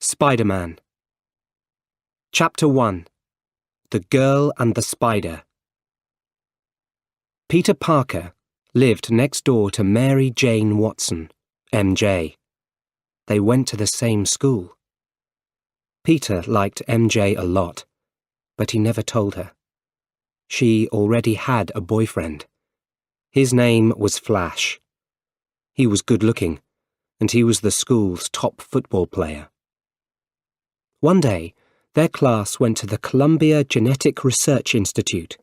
Spider-Man. Chapter 1. The Girl and the Spider. Peter Parker lived next door to Mary Jane Watson, MJ. They went to the same school. Peter liked MJ a lot, but he never told her. She already had a boyfriend. His name was Flash. He was good-looking, and he was the school's top football player. One day, their class went to the Columbia Genetic Research Institute.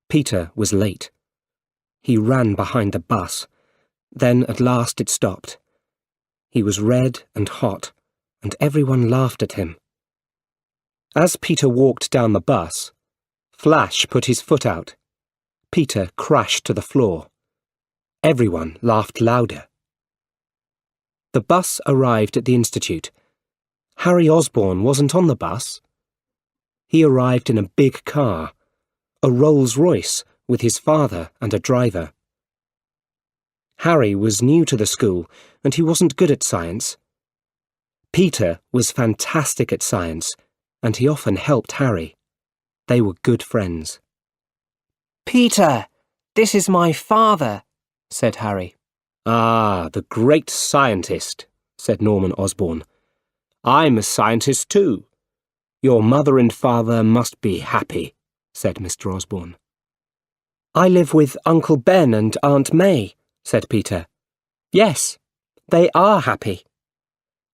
Peter was late. He ran behind the bus. Then at last it stopped. He was red and hot, and everyone laughed at him. As Peter walked down the bus, Flash put his foot out. Peter crashed to the floor. Everyone laughed louder. The bus arrived at the institute. Harry Osborn wasn't on the bus. He arrived in a big car, a Rolls-Royce with his father and a driver. Harry was new to the school and he wasn't good at science. Peter was fantastic at science and he often helped Harry. They were good friends. "Peter, this is my father," said Harry. "Ah, the great scientist," said Norman Osborn. "I'm a scientist too. Your mother and father must be happy," said Mr. Osborn. "I live with Uncle Ben and Aunt May," said Peter. "Yes, they are happy."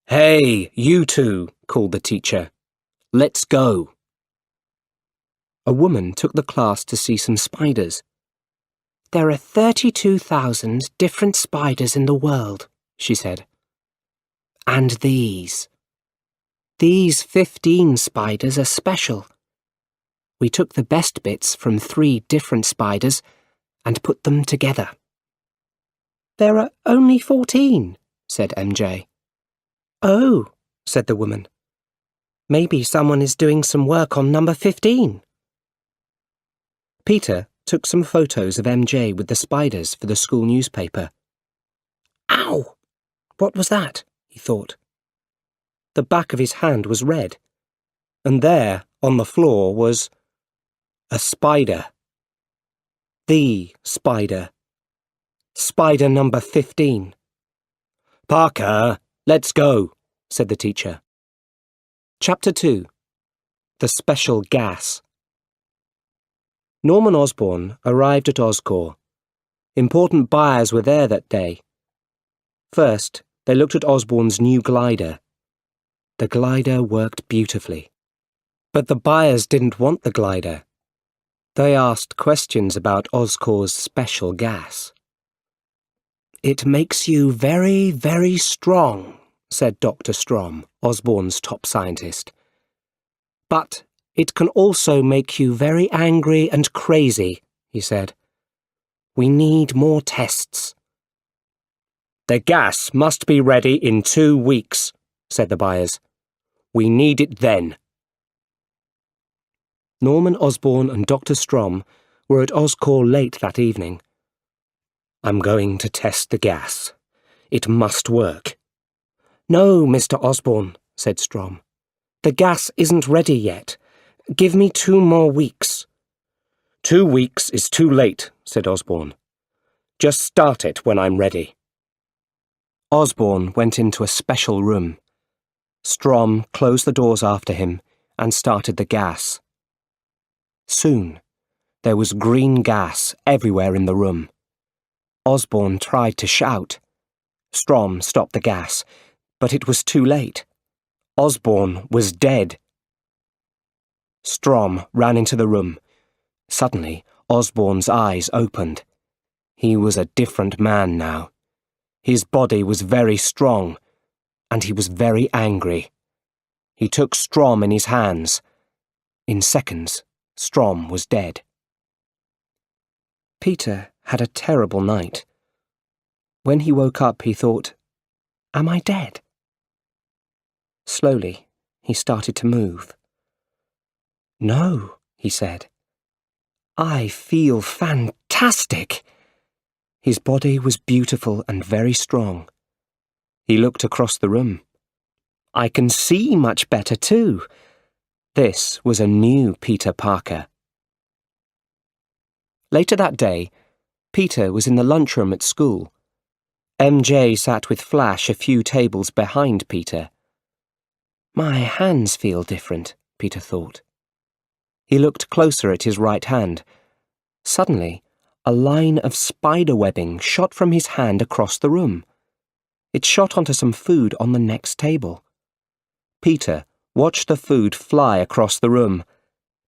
"Hey, you two," called the teacher. "Let's go." A woman took the class to see some spiders. "There are 32,000 different spiders in the world," she said. "And these 15 spiders are special. We took the best bits from 3 different spiders and put them together." "There are only 14, said MJ. "Oh," said the woman. "Maybe someone is doing some work on number 15. Peter took some photos of MJ with the spiders for the school newspaper. "Ow! What was that?" he thought. The back of his hand was red, and there, on the floor, was a spider. The spider. Spider number 15. "Parker, let's go," said the teacher. Chapter 2. The Special Gas. Norman Osborn arrived at Oscorp. Important buyers were there that day. First, they looked at Osborn's new glider. The glider worked beautifully. But the buyers didn't want the glider. They asked questions about Oscorp's special gas. "It makes you very, very strong," said Dr. Strom, Osborn's top scientist. "But it can also make you very angry and crazy," he said. "We need more tests." "The gas must be ready in 2 weeks," said the buyers. "We need it then." Norman Osborn and Dr. Strom were at Oscorp late that evening. "I'm going to test the gas. It must work." "No, Mr. Osborn," said Strom. "The gas isn't ready yet. Give me 2 more weeks." 2 weeks is too late," said Osborn. "Just start it when I'm ready." Osborn went into a special room. Strom closed the doors after him and started the gas. Soon, there was green gas everywhere in the room. Osborn tried to shout. Strom stopped the gas, but it was too late. Osborn was dead. Strom ran into the room. Suddenly, Osborn's eyes opened. He was a different man now. His body was very strong, and he was very angry. He took Strom in his hands. In seconds, Strom was dead. Peter had a terrible night. When he woke up, he thought, "Am I dead?" Slowly, he started to move. "No," he said. "I feel fantastic." His body was beautiful and very strong. He looked across the room. I can see much better too. This was a new Peter Parker. Later that day, Peter was in the lunchroom at school. MJ sat with Flash a few tables behind Peter. My hands feel different, Peter thought. He looked closer at his right hand. Suddenly, a line of spider webbing shot from his hand across the room. It shot onto some food on the next table. Peter watched the food fly across the room.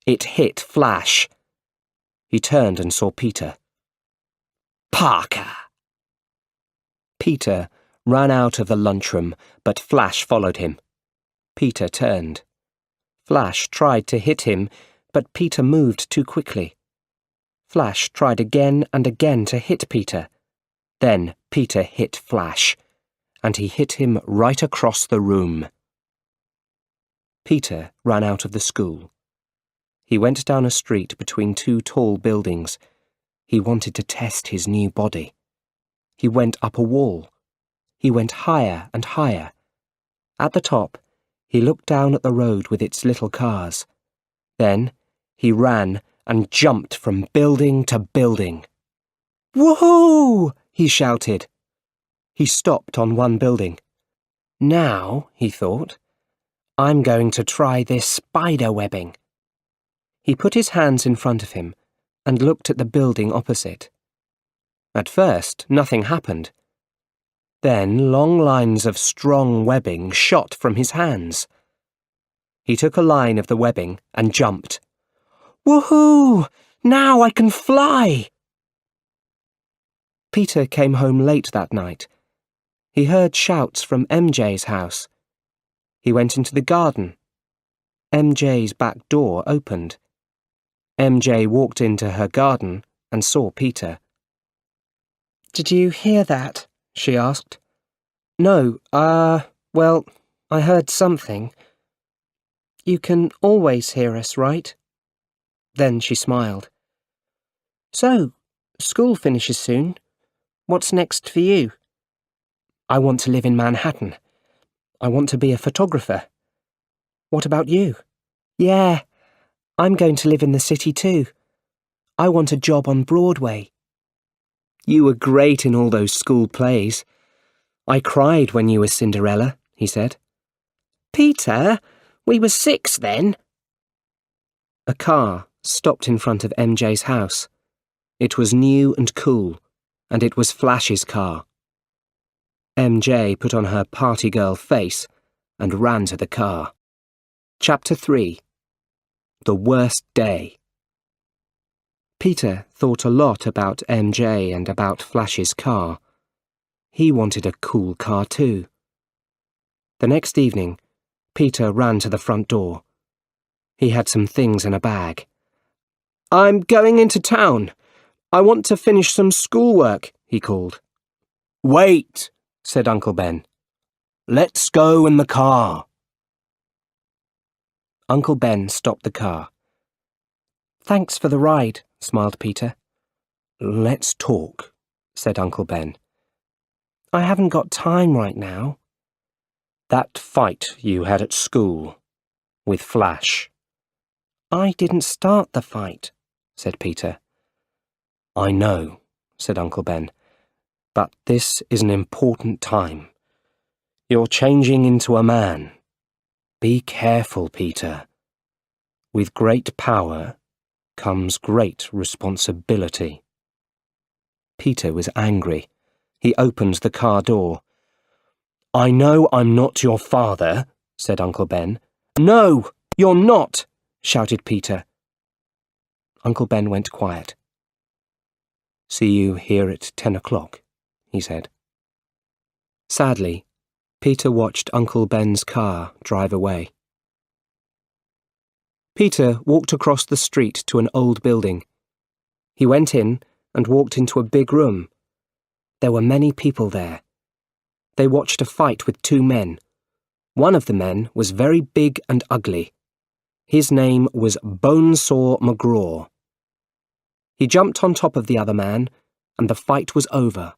It hit Flash. He turned and saw Peter. Parker! Peter ran out of the lunchroom, but Flash followed him. Peter turned. Flash tried to hit him, but Peter moved too quickly. Flash tried again and again to hit Peter. Then Peter hit Flash, and he hit him right across the room. Peter ran out of the school. He went down a street between two tall buildings. He wanted to test his new body. He went up a wall. He went higher and higher. At the top, he looked down at the road with its little cars. Then he ran and jumped from building to building. Woohoo! He shouted. He stopped on one building. Now, he thought, I'm going to try this spider webbing. He put his hands in front of him and looked at the building opposite. At first, nothing happened. Then long lines of strong webbing shot from his hands. He took a line of the webbing and jumped. Woohoo! Now I can fly! Peter came home late that night. He heard shouts from MJ's house. He went into the garden. MJ's back door opened. MJ walked into her garden and saw Peter. Did you hear that? She asked. No, well, I heard something. You can always hear us, right? Then she smiled. So, school finishes soon. What's next for you? I want to live in Manhattan. I want to be a photographer. What about you? Yeah, I'm going to live in the city too. I want a job on Broadway. You were great in all those school plays. I cried when you were Cinderella, he said. Peter, we were 6 then. A car stopped in front of MJ's house. It was new and cool, and it was Flash's car. MJ put on her party girl face and ran to the car. Chapter 3. The Worst Day. Peter thought a lot about MJ and about Flash's car. He wanted a cool car too. The next evening, Peter ran to the front door. He had some things in a bag. I'm going into town. I want to finish some schoolwork, he called. Wait, said Uncle Ben. Let's go in the car. Uncle Ben stopped the car. Thanks for the ride, smiled Peter. Let's talk, said Uncle Ben. I haven't got time right now. That fight you had at school, with Flash. I didn't start the fight, said Peter. I know, said Uncle Ben, but this is an important time. You're changing into a man. Be careful, Peter. With great power comes great responsibility. Peter was angry. He opened the car door. I know I'm not your father, said Uncle Ben. No, you're not, shouted Peter. Uncle Ben went quiet. See you here at 10 o'clock, he said. Sadly, Peter watched Uncle Ben's car drive away. Peter walked across the street to an old building. He went in and walked into a big room. There were many people there. They watched a fight with 2 men. One of the men was very big and ugly. His name was Bonesaw McGraw. He jumped on top of the other man, and the fight was over.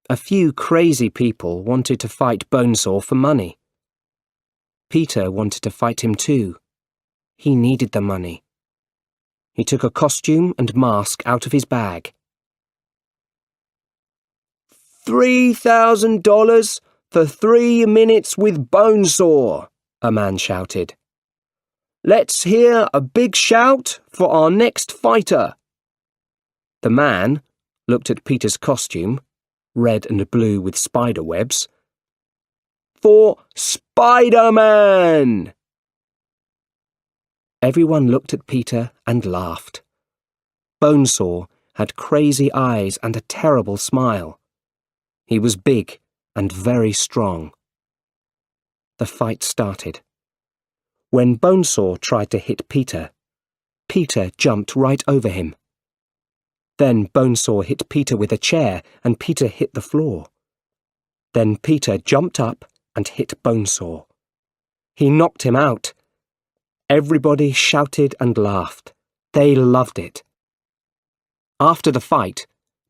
A few crazy people wanted to fight Bonesaw for money. Peter wanted to fight him too. He needed the money. He took a costume and mask out of his bag. $3,000 for 3 minutes with Bonesaw, a man shouted. Let's hear a big shout for our next fighter. The man looked at Peter's costume, red and blue with spider webs. For Spider-Man! Everyone looked at Peter and laughed. Bonesaw had crazy eyes and a terrible smile. He was big and very strong. The fight started. When Bonesaw tried to hit Peter, Peter jumped right over him. Then Bonesaw hit Peter with a chair and Peter hit the floor. Then Peter jumped up and hit Bonesaw. He knocked him out. Everybody shouted and laughed. They loved it. After the fight,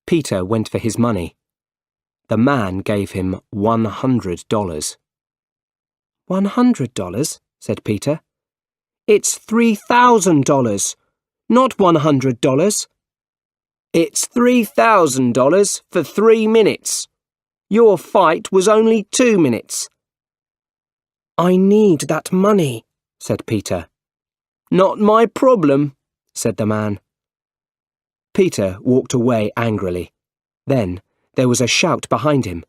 Peter went for his money. The man gave him $100. $100? said Peter. It's $3,000, not $100. It's $3,000 for 3 minutes. Your fight was only 2 minutes. I need that money, said Peter. Not my problem, said the man. Peter walked away angrily. Then there was a shout behind him.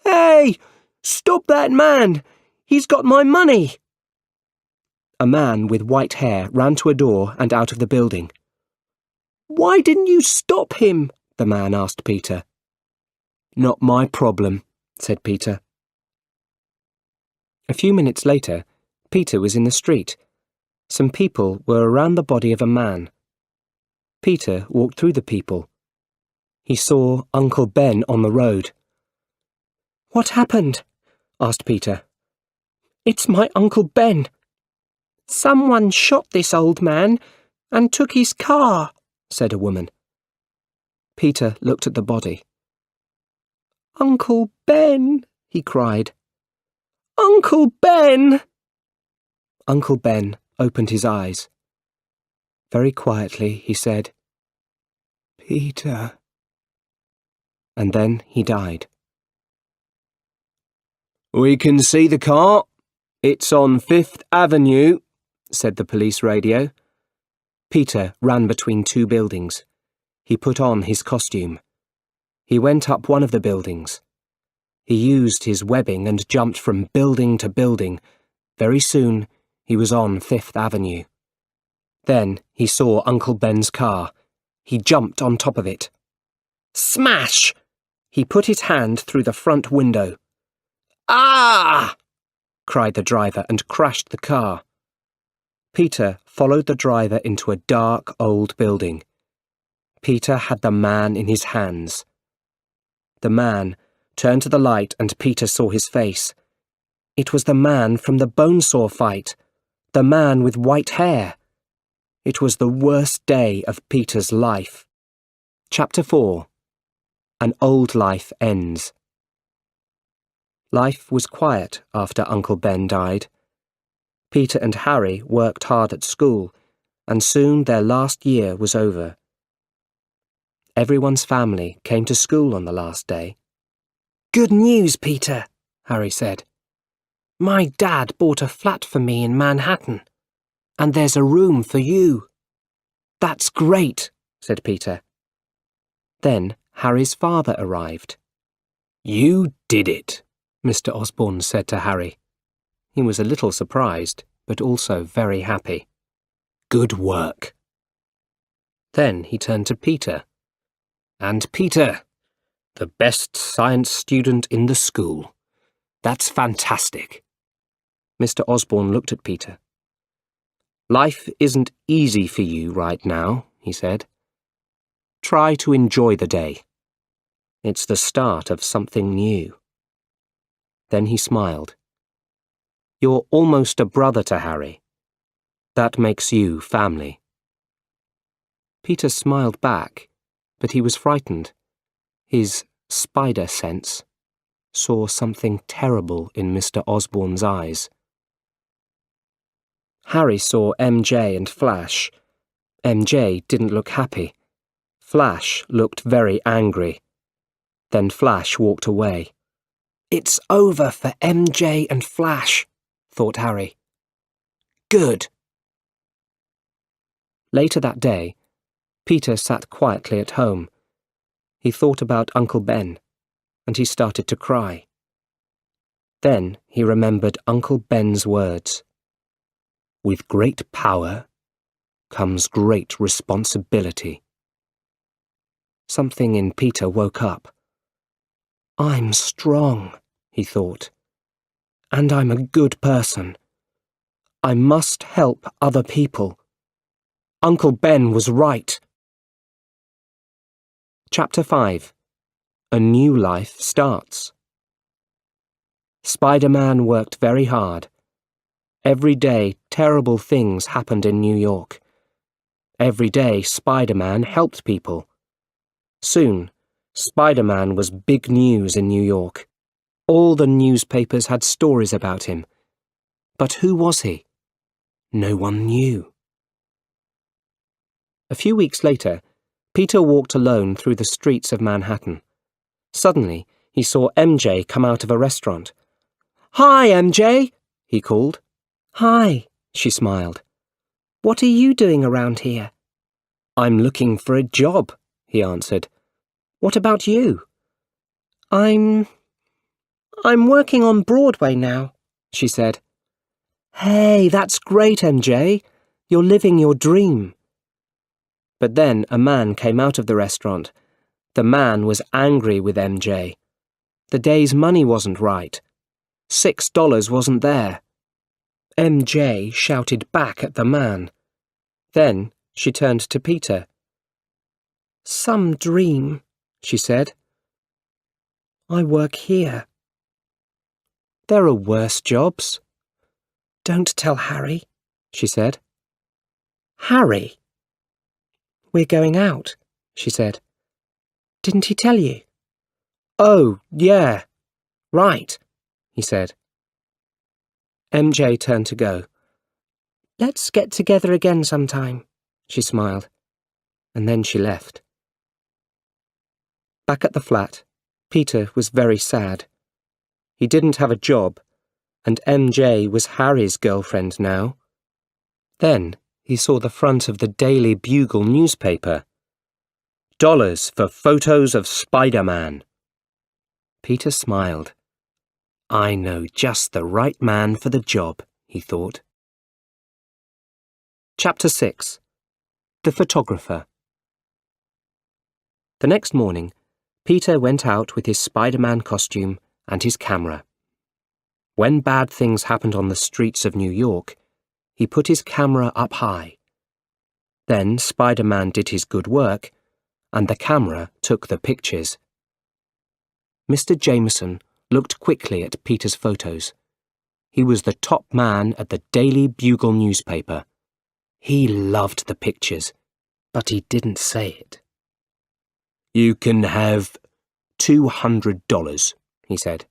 Hey! Stop that man! He's got my money! A man with white hair ran to a door and out of the building. Why didn't you stop him? The man asked Peter. Not my problem, said Peter. A few minutes later, Peter was in the street. Some people were around the body of a man. Peter walked through the people. He saw Uncle Ben on the road. What happened? asked Peter. It's my Uncle Ben. Someone shot this old man and took his car, said a woman. Peter looked at the body. Uncle Ben, he cried. Uncle Ben! Uncle Ben opened his eyes. Very quietly he said, Peter. And then he died. We can see the car. It's on 5th Avenue, said the police radio. Peter ran between 2 buildings. He put on his costume. He went up one of the buildings. He used his webbing and jumped from building to building. Very soon, he was on 5th Avenue. Then he saw Uncle Ben's car. He jumped on top of it. Smash! He put his hand through the front window. Ah! cried the driver and crashed the car. Peter followed the driver into a dark old building. Peter had the man in his hands. The man turned to the light and Peter saw his face. It was the man from the Bonesaw fight, the man with white hair. It was the worst day of Peter's life. Chapter 4. An Old Life Ends. Life was quiet after Uncle Ben died. Peter and Harry worked hard at school, and soon their last year was over. Everyone's family came to school on the last day. Good news, Peter, Harry said. My dad bought a flat for me in Manhattan, and there's a room for you. That's great, said Peter. Then Harry's father arrived. You did it, Mr. Osborne said to Harry. He was a little surprised, but also very happy. Good work. Then he turned to Peter. And Peter, the best science student in the school. That's fantastic. Mr. Osborne looked at Peter. Life isn't easy for you right now, he said. Try to enjoy the day. It's the start of something new. Then he smiled. You're almost a brother to Harry. That makes you family. Peter smiled back, but he was frightened. His spider sense, saw something terrible in Mr. Osborne's eyes. Harry saw MJ and Flash. MJ didn't look happy. Flash looked very angry. Then Flash walked away. "It's over for MJ and Flash," thought Harry. "Good." Later that day, Peter sat quietly at home. He thought about Uncle Ben, and he started to cry. Then he remembered Uncle Ben's words. "With great power comes great responsibility." Something in Peter woke up. "I'm strong," he thought, "and I'm a good person. I must help other people. Uncle Ben was right." Chapter 5. A New Life Starts. Spider-Man worked very hard. Every day, terrible things happened in New York. Every day, Spider-Man helped people. Soon, Spider-Man was big news in New York. All the newspapers had stories about him. But who was he? No one knew. A few weeks later, Peter walked alone through the streets of Manhattan. Suddenly, he saw MJ come out of a restaurant. "Hi, MJ," he called. "Hi," she smiled. "What are you doing around here?" "I'm looking for a job," he answered. "What about you?" I'm working on Broadway now," she said. "Hey, that's great, MJ. You're living your dream." But then a man came out of the restaurant. The man was angry with MJ. The day's money wasn't right. $6 wasn't there. MJ shouted back at the man. Then she turned to Peter. "Some dream," she said. "I work here." "There are worse jobs." "Don't tell Harry," she said. "Harry?" "We're going out," she said. "Didn't he tell you?" "Oh, yeah. Right," he said. MJ turned to go. "Let's get together again sometime," she smiled, and then she left. Back at the flat, Peter was very sad. He didn't have a job, and MJ was Harry's girlfriend now. Then he saw the front of the Daily Bugle newspaper. "Dollars for photos of Spider-Man." Peter smiled. "I know just the right man for the job," he thought. Chapter 6. The Photographer. The next morning, Peter went out with his Spider-Man costume and his camera. When bad things happened on the streets of New York, he put his camera up high. Then Spider-Man did his good work, and the camera took the pictures. Mr. Jameson looked quickly at Peter's photos. He was the top man at the Daily Bugle newspaper. He loved the pictures, but he didn't say it. "You can have $200, he said.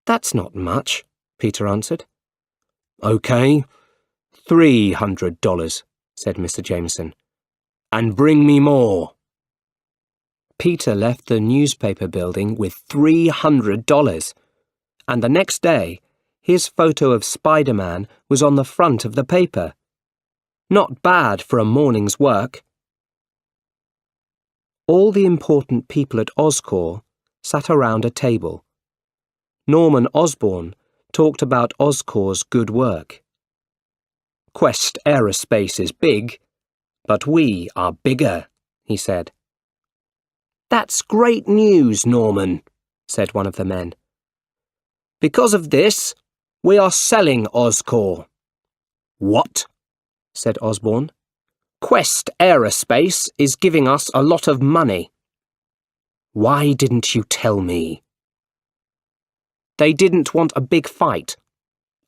"That's not much," Peter answered. "OK, $300, said Mr. Jameson. "And bring me more." Peter left the newspaper building with $300, and the next day, his photo of Spider-Man was on the front of the paper. Not bad for a morning's work. All the important people at Oscorp sat around a table. Norman Osborn talked about Oscorp's good work. "Quest Aerospace is big, but we are bigger," he said. "That's great news, Norman," said one of the men. "Because of this, we are selling Oscorp." "What?" said Osborn. "Quest Aerospace is giving us a lot of money." "Why didn't you tell me?" "They didn't want a big fight,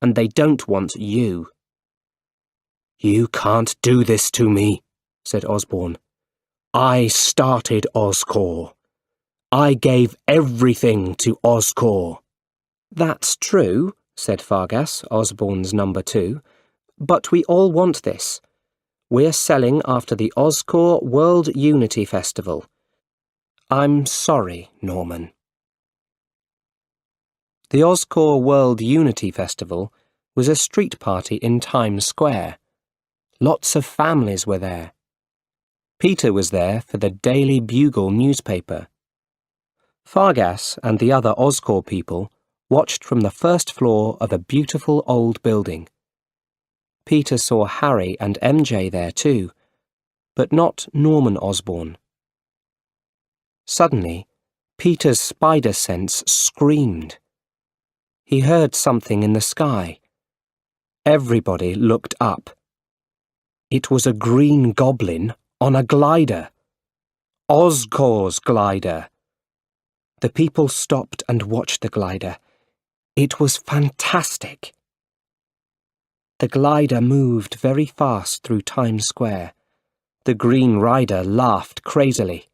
and they don't want you." "You can't do this to me," said Osborn. "I started Oscorp. I gave everything to Oscorp. That's true, said Fargas, Osborne's number 2. But we all want this. We're selling after the Oscorp World Unity Festival. I'm sorry, Norman. The Oscorp World Unity Festival was a street party in Times Square. Lots of families were there. Peter was there for the Daily Bugle newspaper. Fargas and the other Oscorp people watched from the first floor of a beautiful old building. Peter saw Harry and MJ there too, but not Norman Osborne. Suddenly, Peter's spider sense screamed. He heard something in the sky. Everybody looked up. It was a green goblin on a glider. Oscorp's glider. The people stopped and watched the glider. It was fantastic. The glider moved very fast through Times Square. The Green Rider laughed crazily.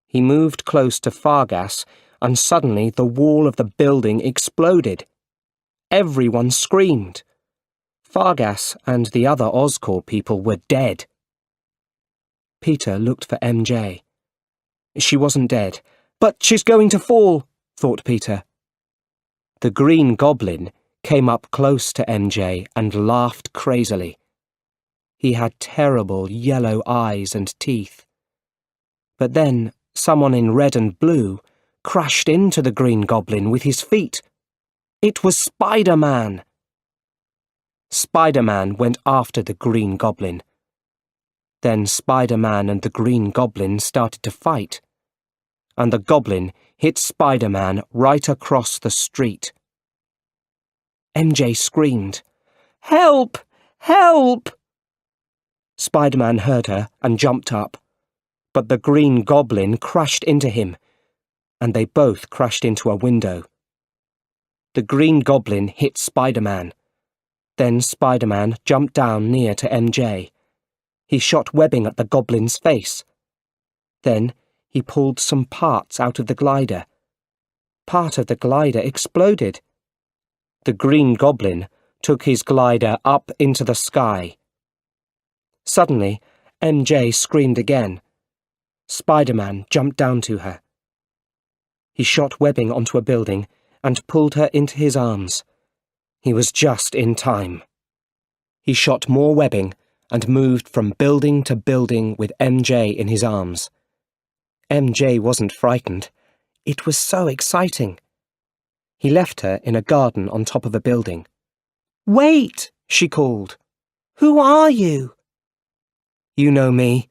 He moved close to Fargas, and suddenly the wall of the building exploded. Everyone screamed. Fargas and the other Oscorp people were dead. Peter looked for MJ. She wasn't dead. But she's going to fall, thought Peter. The Green Goblin came up close to MJ and laughed crazily. He had terrible yellow eyes and teeth. But then someone in red and blue crashed into the Green Goblin with his feet. It was Spider-Man. Spider-Man went after the Green Goblin. Then Spider-Man and the Green Goblin started to fight, and the Goblin hit Spider-Man right across the street. MJ screamed, "Help! Help!" Spider-Man heard her and jumped up, but the Green Goblin crashed into him, and they both crashed into a window. The Green Goblin hit Spider-Man. Then Spider-Man jumped down near to MJ. He shot webbing at the Goblin's face. Then he pulled some parts out of the glider. Part of the glider exploded. The Green Goblin took his glider up into the sky. Suddenly, MJ screamed again. Spider-Man jumped down to her. He shot webbing onto a building and pulled her into his arms. He was just in time. He shot more webbing and moved from building to building with MJ in his arms. MJ wasn't frightened. It was so exciting. He left her in a garden on top of a building. "Wait!" she called. "Who are you?" "You know me.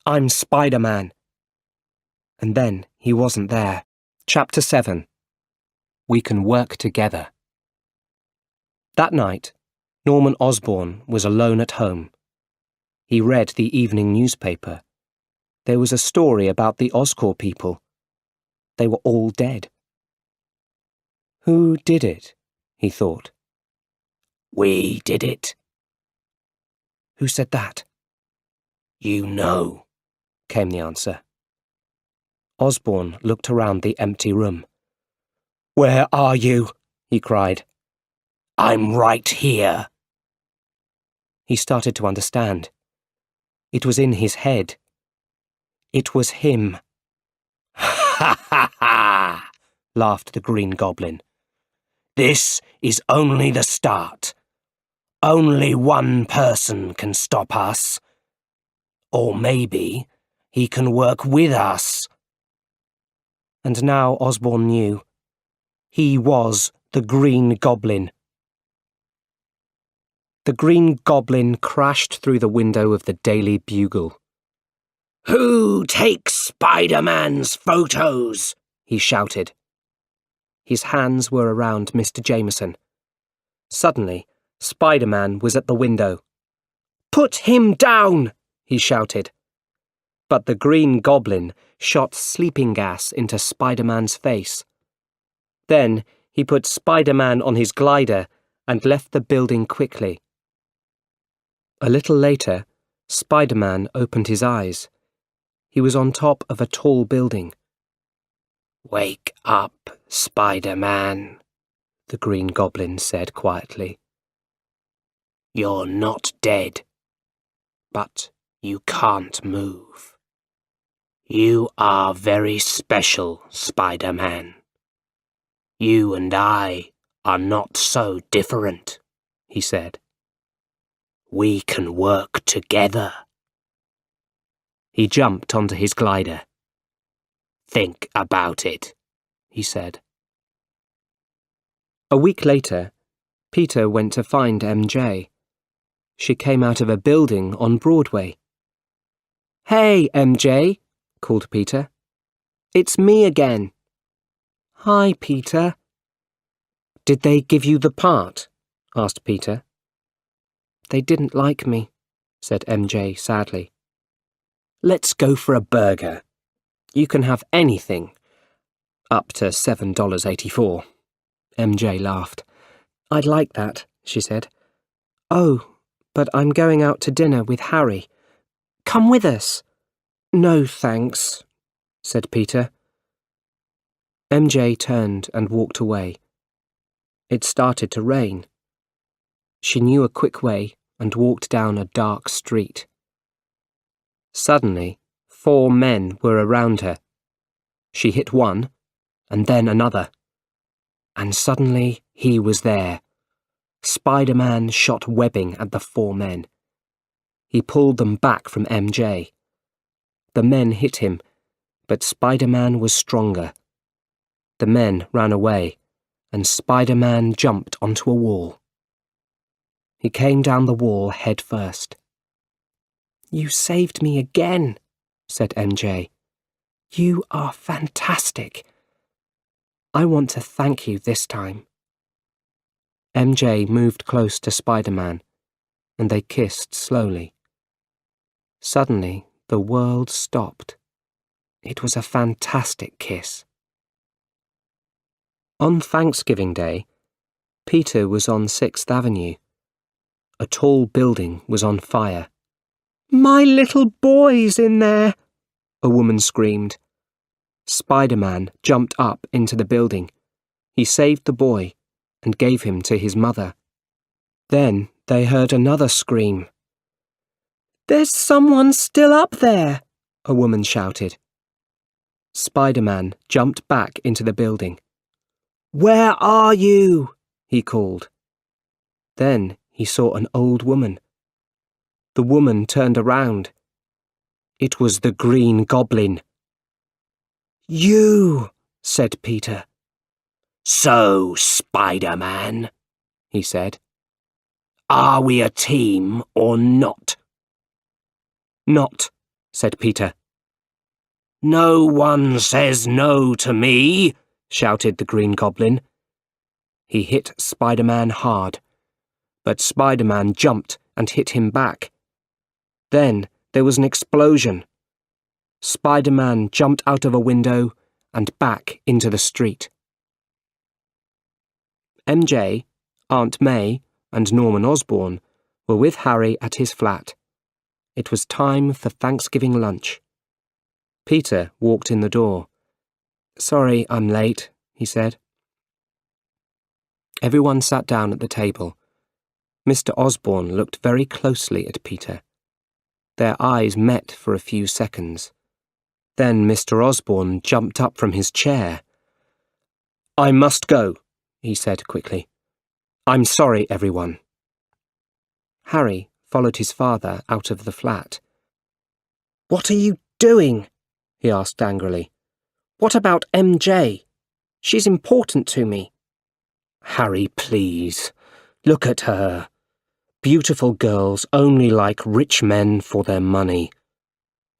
I'm Spider-Man." And then he wasn't there. Chapter 7. We Can Work Together. That night, Norman Osborne was alone at home. He read the evening newspaper. There was a story about the Oscorp people. They were all dead. Who did it? He thought. We did it. Who said that? You know, came the answer. Osborne looked around the empty room. Where are you? He cried. I'm right here. He started to understand. It was in his head. It was him. Ha ha ha! Laughed the Green Goblin. This is only the start. Only one person can stop us. Or maybe he can work with us. And now Osborne knew. He was the Green Goblin. The Green Goblin crashed through the window of the Daily Bugle. Who takes Spider-Man's photos? He shouted. His hands were around Mr. Jameson. Suddenly, Spider-Man was at the window. Put him down! He shouted. But the Green Goblin shot sleeping gas into Spider-Man's face. Then he put Spider-Man on his glider and left the building quickly. A little later, Spider-Man opened his eyes. He was on top of a tall building. "Wake up, Spider-Man," the Green Goblin said quietly. "You're not dead, but you can't move. You are very special, Spider-Man. You and I are not so different," he said. "We can work together." He jumped onto his glider. "Think about it," he said. A week later, Peter went to find MJ. She came out of a building on Broadway. "Hey, MJ," called Peter. "It's me again." "Hi, Peter." "Did they give you the part?" asked Peter. "They didn't like me," said MJ sadly. "Let's go for a burger. You can have anything. Up to $7.84. MJ laughed. "I'd like that," she said. "Oh, but I'm going out to dinner with Harry. Come with us." "No, thanks," said Peter. MJ turned and walked away. It started to rain. She knew a quick way and walked down a dark street. Suddenly, 4 men were around her. She hit one, and then another. And suddenly he was there. Spider-Man shot webbing at the 4 men. He pulled them back from MJ. The men hit him, but Spider-Man was stronger. The men ran away, and Spider-Man jumped onto a wall. He came down the wall head first. "You saved me again," said MJ. "You are fantastic. I want to thank you this time." MJ moved close to Spider-Man, and they kissed slowly. Suddenly, the world stopped. It was a fantastic kiss. On Thanksgiving Day, Peter was on 6th Avenue. A tall building was on fire. "My little boy's in there!" a woman screamed. Spider-Man jumped up into the building. He saved the boy and gave him to his mother. Then they heard another scream. "There's someone still up there!" a woman shouted. Spider-Man jumped back into the building. "Where are you?" he called. Then he saw an old woman. The woman turned around. It was the Green Goblin. "You," said Peter. "So, Spider-Man," he said. "Are we a team or not?" "Not," said Peter. "No one says no to me," shouted the Green Goblin. He hit Spider-Man hard, but Spider-Man jumped and hit him back. Then there was an explosion. Spider-Man jumped out of a window and back into the street. MJ, Aunt May, and Norman Osborn were with Harry at his flat. It was time for Thanksgiving lunch. Peter walked in the door. "Sorry, I'm late," he said. Everyone sat down at the table. Mr. Osborn looked very closely at Peter. Their eyes met for a few seconds. Then Mr. Osborn jumped up from his chair. "I must go," he said quickly. "I'm sorry, everyone." Harry followed his father out of the flat. "What are you doing?" he asked angrily. "What about MJ? She's important to me." "Harry, please. Look at her. Beautiful girls only like rich men for their money.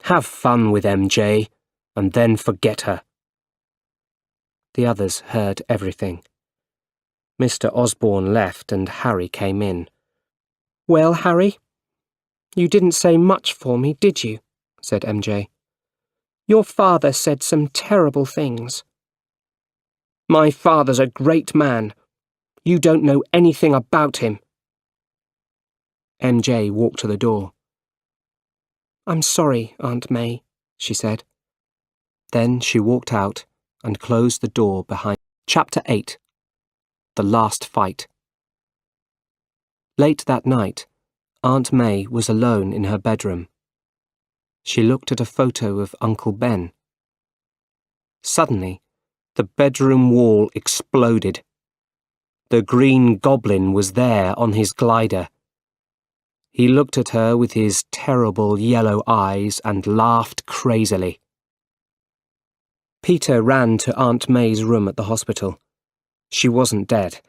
Have fun with MJ, and then forget her." The others heard everything. Mr. Osborn left and Harry came in. "Well, Harry, you didn't say much for me, did you?" said MJ. "Your father said some terrible things." "My father's a great man. You don't know anything about him." MJ walked to the door. "I'm sorry, Aunt May," she said. Then she walked out and closed the door behind. Chapter 8. The Last Fight. Late that night, Aunt May was alone in her bedroom. She looked at a photo of Uncle Ben. Suddenly, the bedroom wall exploded. The Green Goblin was there on his glider. He looked at her with his terrible yellow eyes and laughed crazily. Peter ran to Aunt May's room at the hospital. She wasn't dead.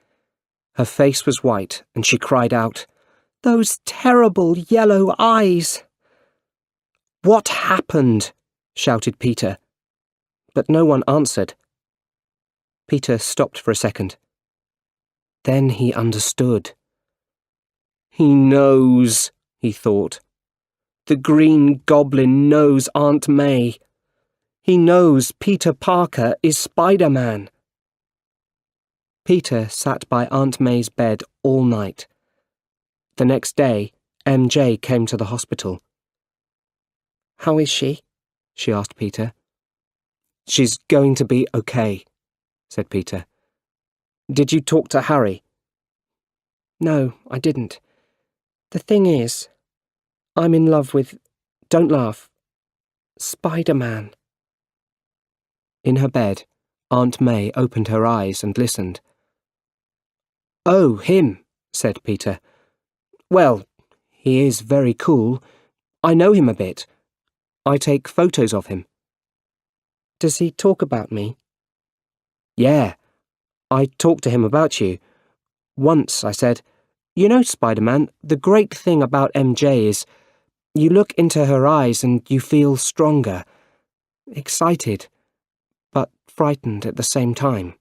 Her face was white, and she cried out, "Those terrible yellow eyes!" "What happened?" shouted Peter. But no one answered. Peter stopped for a second. Then he understood. "He knows," he thought. "The Green Goblin knows Aunt May. He knows Peter Parker is Spider-Man." Peter sat by Aunt May's bed all night. The next day, MJ came to the hospital. "How is she?" she asked Peter. "She's going to be okay," said Peter. "Did you talk to Harry?" "No, I didn't. The thing is, I'm in love with, don't laugh, Spider-Man." In her bed, Aunt May opened her eyes and listened. "Oh, him," said Peter. "Well, he is very cool. I know him a bit. I take photos of him." "Does he talk about me?" "Yeah, I talked to him about you. Once I said, 'You know, Spider-Man, the great thing about MJ is you look into her eyes and you feel stronger, excited, but frightened at the same time.'"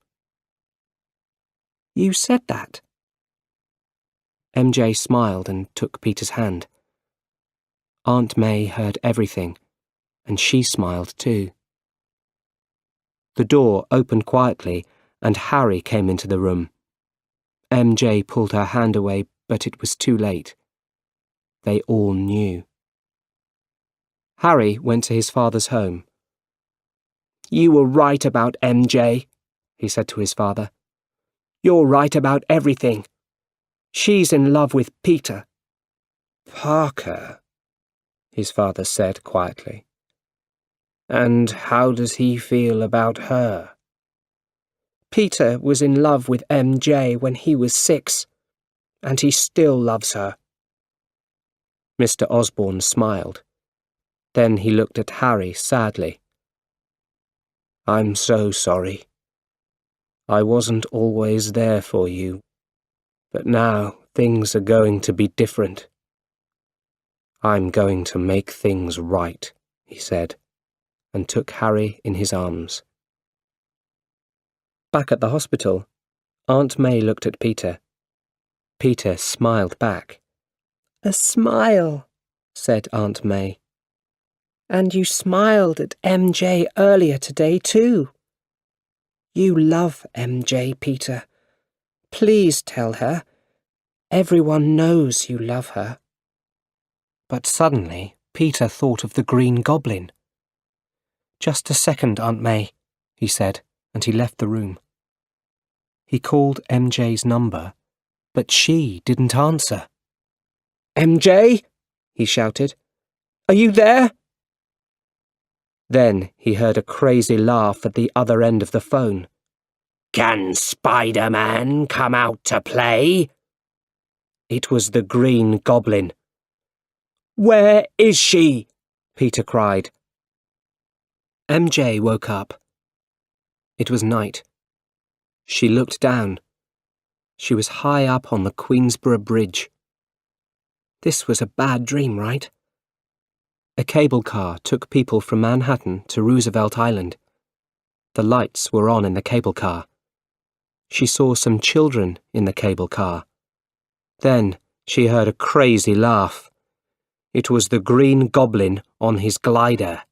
"You said that?" MJ smiled and took Peter's hand. Aunt May heard everything, and she smiled too. The door opened quietly, and Harry came into the room. MJ pulled her hand away, but it was too late. They all knew. Harry went to his father's home. "You were right about MJ," he said to his father. "You're right about everything. She's in love with Peter." "Parker," his father said quietly. "And how does he feel about her?" "Peter was in love with MJ when he was 6, and he still loves her." Mr. Osborne smiled. Then he looked at Harry sadly. "I'm so sorry. I wasn't always there for you, but now things are going to be different." "I'm going to make things right," he said, and took Harry in his arms. Back at the hospital, Aunt May looked at Peter. Peter smiled back. "A smile," said Aunt May. "And you smiled at MJ earlier today too. You love MJ, Peter. Please tell her. Everyone knows you love her." But suddenly, Peter thought of the Green Goblin. "Just a second, Aunt May," he said, and he left the room. He called MJ's number, but she didn't answer. "MJ?" he shouted. "Are you there?" Then he heard a crazy laugh at the other end of the phone. "Can Spider-Man come out to play?" It was the Green Goblin. "Where is she?" Peter cried. MJ woke up. It was night. She looked down. She was high up on the Queensborough Bridge. This was a bad dream, right? A cable car took people from Manhattan to Roosevelt Island. The lights were on in the cable car. She saw some children in the cable car. Then she heard a crazy laugh. It was the Green Goblin on his glider.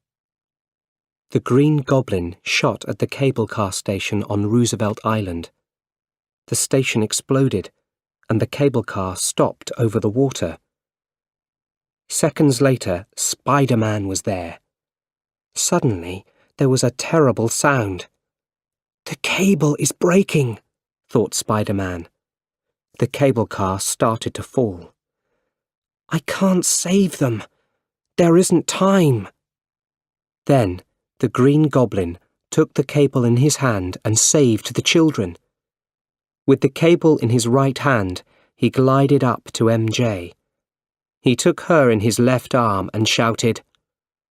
The Green Goblin shot at the cable car station on Roosevelt Island. The station exploded, and the cable car stopped over the water. Seconds later, Spider-Man was there. Suddenly, there was a terrible sound. The cable is breaking, thought Spider-Man. The cable car started to fall. I can't save them. There isn't time. Then the Green Goblin took the cable in his hand and saved the children. With the cable in his right hand, he glided up to MJ. He took her in his left arm and shouted,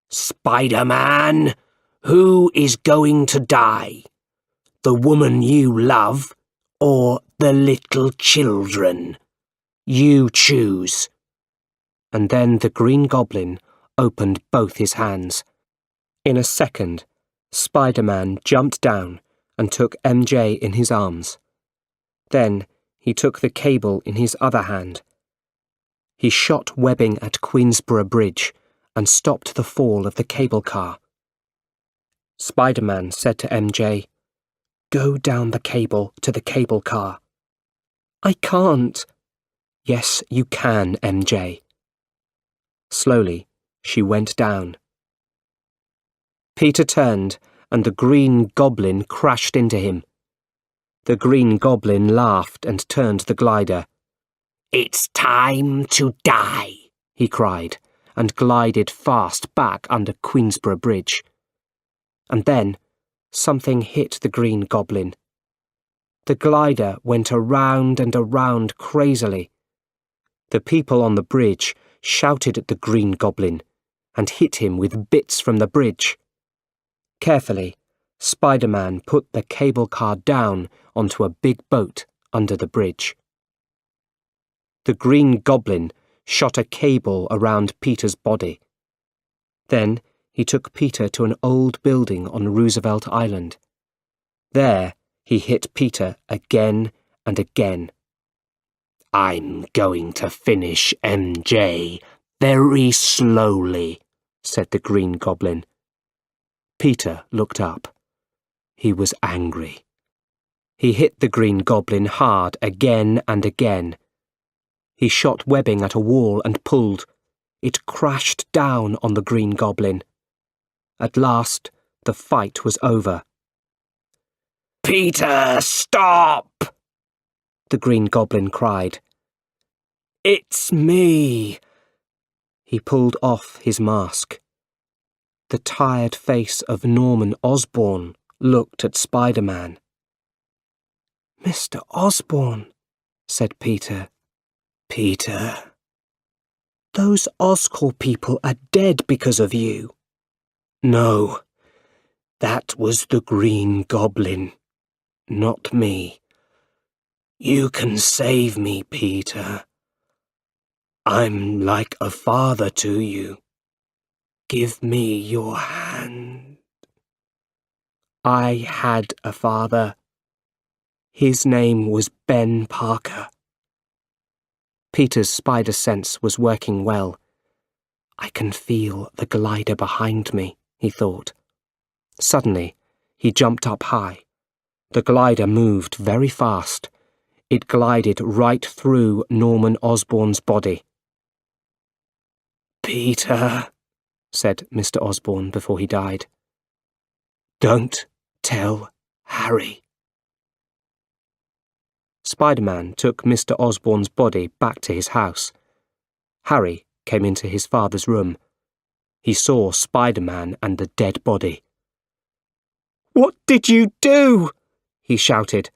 "Spider-Man, who is going to die? The woman you love or the little children? You choose." And then the Green Goblin opened both his hands. In a second, Spider-Man jumped down and took MJ in his arms. Then he took the cable in his other hand. He shot webbing at Queensborough Bridge and stopped the fall of the cable car. Spider-Man said to MJ, "Go down the cable to the cable car." "I can't." "Yes, you can, MJ." Slowly, she went down. Peter turned, and the Green Goblin crashed into him. The Green Goblin laughed and turned the glider. "It's time to die," he cried, and glided fast back under Queensborough Bridge. And then something hit the Green Goblin. The glider went around and around crazily. The people on the bridge shouted at the Green Goblin and hit him with bits from the bridge. Carefully, Spider-Man put the cable car down onto a big boat under the bridge. The Green Goblin shot a cable around Peter's body. Then he took Peter to an old building on Roosevelt Island. There he hit Peter again and again. "I'm going to finish MJ very slowly," said the Green Goblin. Peter looked up. He was angry. He hit the Green Goblin hard again and again. He shot webbing at a wall and pulled. It crashed down on the Green Goblin. At last, the fight was over. "Peter, stop!" the Green Goblin cried. "It's me." He pulled off his mask. The tired face of Norman Osborn looked at Spider-Man. "Mr. Osborn," said Peter. "Peter, those Oscorp people are dead because of you." "No, that was the Green Goblin, not me. You can save me, Peter. I'm like a father to you. Give me your hand." "I had a father. His name was Ben Parker." Peter's spider sense was working well. "I can feel the glider behind me," he thought. Suddenly, he jumped up high. The glider moved very fast. It glided right through Norman Osborn's body. "Peter," said Mr. Osborn before he died, "don't tell Harry." Spider-Man took Mr. Osborn's body back to his house. Harry came into his father's room. He saw Spider-Man and the dead body. "What did you do?" he shouted.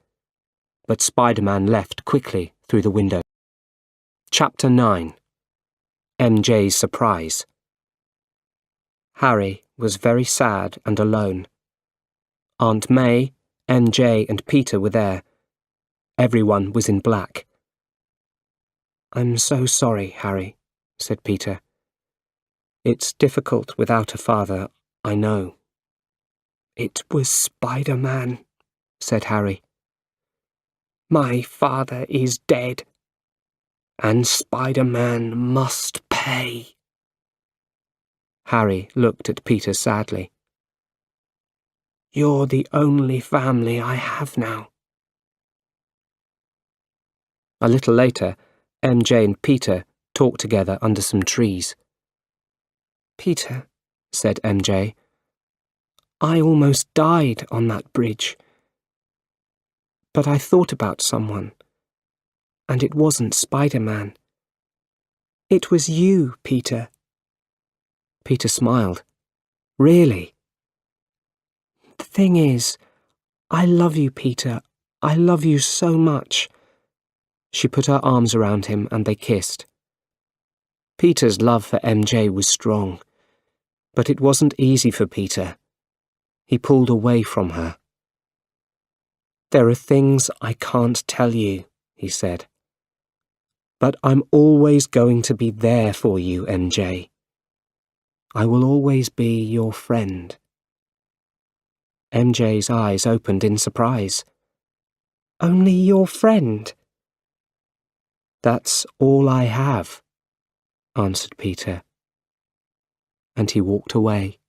But Spider-Man left quickly through the window. Chapter 9. MJ's Surprise. Harry was very sad and alone. Aunt May, MJ and Peter were there. Everyone was in black. "I'm so sorry, Harry," said Peter. "It's difficult without a father, I know." "It was Spider-Man," said Harry. "My father is dead, and Spider-Man must pay." Harry looked at Peter sadly. "You're the only family I have now." A little later, MJ and Peter talked together under some trees. "Peter," said MJ, "I almost died on that bridge. But I thought about someone, and it wasn't Spider-Man. It was you, Peter. Peter smiled. Really? The thing is, I love you, Peter. I love you so much. She put her arms around him and they kissed. Peter's love for MJ was strong, but it wasn't easy for Peter. He pulled away from her. "There are things I can't tell you," he said. "But I'm always going to be there for you, MJ. I will always be your friend." MJ's eyes opened in surprise. "Only your friend?" "That's all I have," answered Peter. And he walked away.